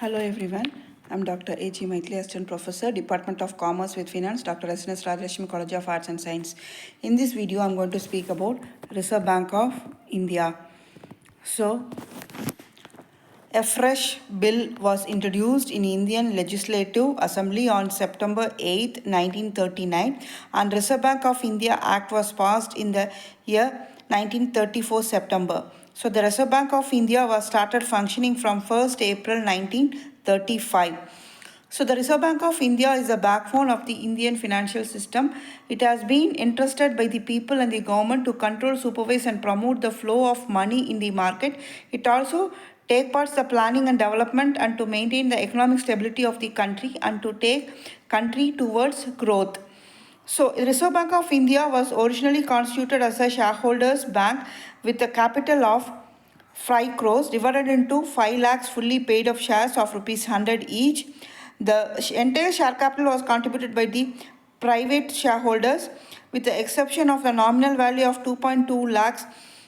Hello everyone, I'm Dr.A.G.Mythili, Assistant Professor, Department of Commerce with Finance, Dr. SNS Rajarashmi College of Arts and Science. In this video, I'm going to speak about Reserve Bank of India. So, a fresh bill was introduced in Indian Legislative Assembly on September 8, 1939, and Reserve Bank of India Act was passed in the year 1934 September. So the Reserve Bank of India was started functioning from 1st April 1935. So the Reserve Bank of India is the backbone of the Indian financial system. It has been entrusted by the people and the government to control, supervise and promote the flow of money in the market. It also take part in the planning and development and to maintain the economic stability of the country and to take country towards growth. So, the Reserve Bank of India was originally constituted as a shareholders bank with a capital of 5 crores divided into 5 lakhs fully paid of shares of rupees 100 each. The entire share capital was contributed by the private shareholders with the exception of the nominal value of 2.2 lakhs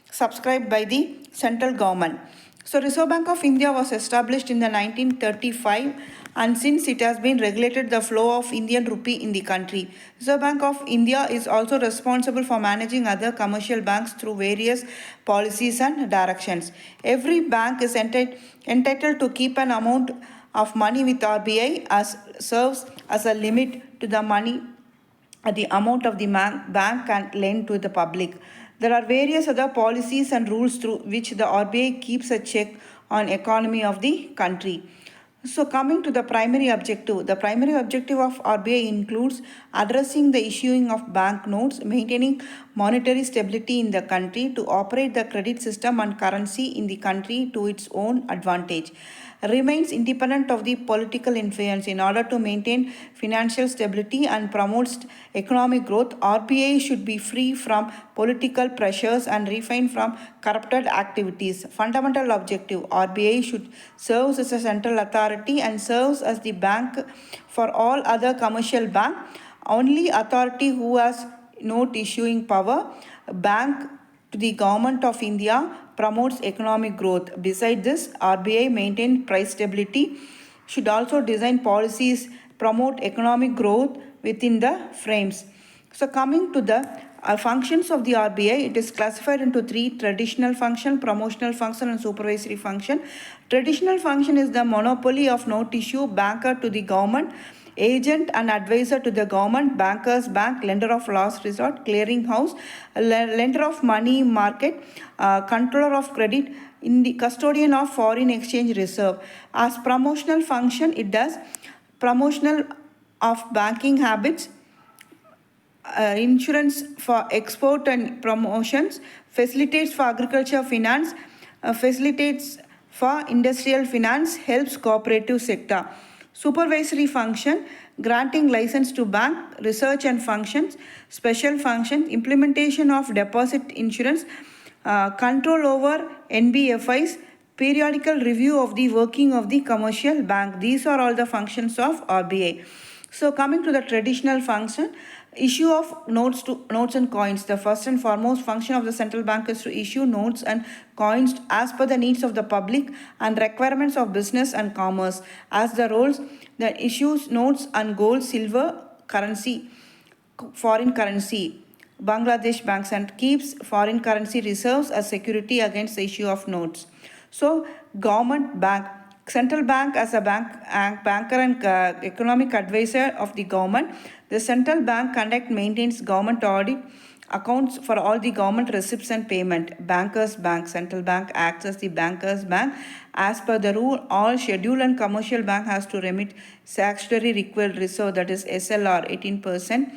subscribed by the central government. So Reserve Bank of India was established in the 1935 and since it has been regulated the flow of Indian rupee in the country. Reserve Bank of India is also responsible for managing other commercial banks through various policies and directions. Every bank is entitled to keep an amount of money with RBI as serves as a limit to the money the amount of the bank can lend to the public. There are various other policies and rules through which the RBI keeps a check on economy of the country. So coming to the primary objective of RBI includes addressing the issuing of bank notes, maintaining monetary stability in the country, to operate the credit system and currency in the country to its own advantage, remains independent of the political influence in order to maintain financial stability and promotes economic growth. RBI should be free from political pressures and refrain from corrupted activities. Fundamental objective: RBI should serve as a central authority and serves as the bank for all other commercial bank. Only authority who has note issuing power. Bank to the Government of India promotes economic growth. Besides this, RBI maintains price stability, should also design policies, promote economic growth within the frames. So coming to the functions of the RBI, it is classified into 3: traditional function, promotional function and supervisory function. Traditional function is the monopoly of note issue, banker to the government, agent and advisor to the government, bankers bank, lender of last resort, clearing house, lender of money market, controller of credit, in the custodian of foreign exchange reserve. As promotional function, it does promotional of banking habits, insurance for export and promotions, facilitates for agriculture finance, facilitates for industrial finance, helps cooperative sector. Supervisory function: granting license to bank, research and functions, special functions, implementation of deposit insurance, control over NBFIs, periodical review of the working of the commercial bank. These are all the functions of RBI. So coming to the traditional function, issue of notes and coins. The first and foremost function of the central bank is to issue notes and coins as per the needs of the public and requirements of business and commerce. As the roles, the issues notes and gold, silver, currency, foreign currency, Bangladesh banks, and keeps foreign currency reserves as security against the issue of notes. So government bank, central bank as a banker and economic advisor of the government. The central bank maintains government audit accounts for all the government receipts and payment. Bankers bank, central bank acts as the bankers bank. As per the rule, all scheduled and commercial bank has to remit statutory required reserve, that is SLR 18%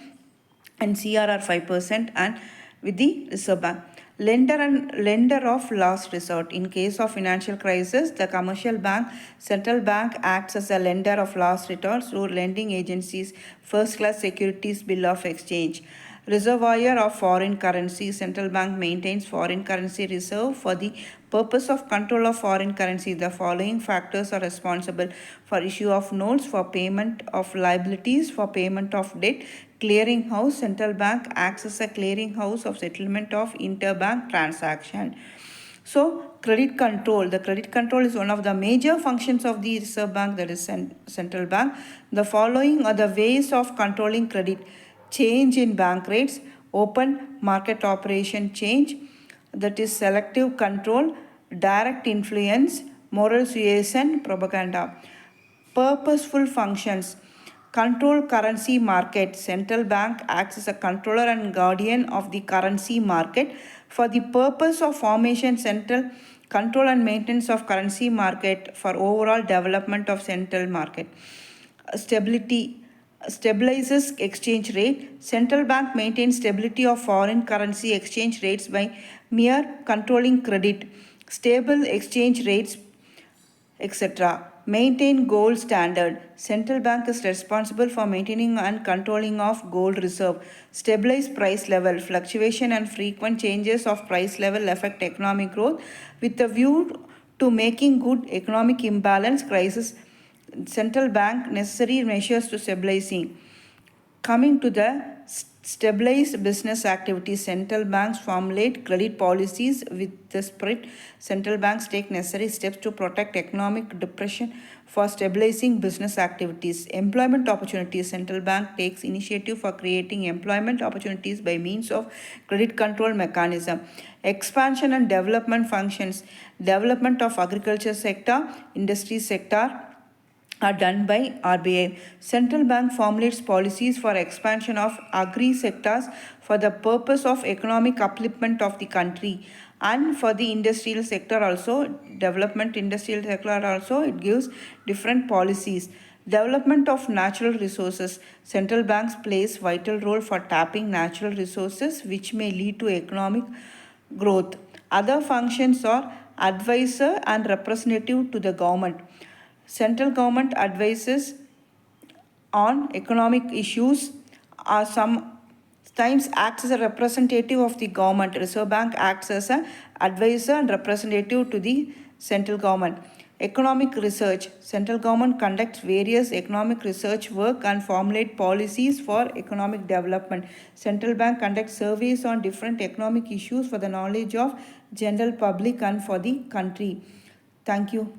and CRR 5% and with the Reserve Bank. Lender of last resort. In case of financial crisis, the commercial bank, central bank acts as a lender of last resort through lending agencies, first class securities, bill of exchange. Reservoir of foreign currency. Central bank maintains foreign currency reserve for the purpose of control of foreign currency. The following factors are responsible: for issue of notes, for payment of liabilities, for payment of debt. Clearing house. Central bank acts as a clearing house of settlement of interbank transaction. So credit control. The credit control is one of the major functions of the Reserve Bank, that is central bank. The following are the ways of controlling credit: change in bank rates, open market operation change, that is selective control, direct influence, moral suasion, propaganda. Purposeful functions: control currency market. Central bank acts as a controller and guardian of the currency market for the purpose of formation, central control and maintenance of currency market for overall development of central market. Stability stabilizes exchange rate. Central bank maintains stability of foreign currency exchange rates by mere controlling credit. Stable exchange rates, etc. Maintain gold standard. Central bank is responsible for maintaining and controlling of gold reserve. Stabilize price level. Fluctuation and frequent changes of price level affect economic growth. With a view to making good economic imbalance crisis, central bank necessary measures to stabilizing. Coming to the stabilized business activities, central banks formulate credit policies with the spirit. Central banks take necessary steps to protect economic depression for stabilizing business activities. Employment opportunities, central bank takes initiative for creating employment opportunities by means of credit control mechanism. Expansion and development functions, development of agriculture sector, industry sector are done by RBI. Central bank formulates policies for expansion of agri sectors for the purpose of economic upliftment of the country, and for the industrial sector also, development industrial sector also, it gives different policies. Development of natural resources. Central banks plays vital role for tapping natural resources which may lead to economic growth. Other functions are advisor and representative to the government. Central government advises on economic issues are sometimes acts as a representative of the government. Reserve Bank acts as an advisor and representative to the central government. Economic research. Central government conducts various economic research work and formulate policies for economic development. Central bank conducts surveys on different economic issues for the knowledge of general public and for the country. Thank you.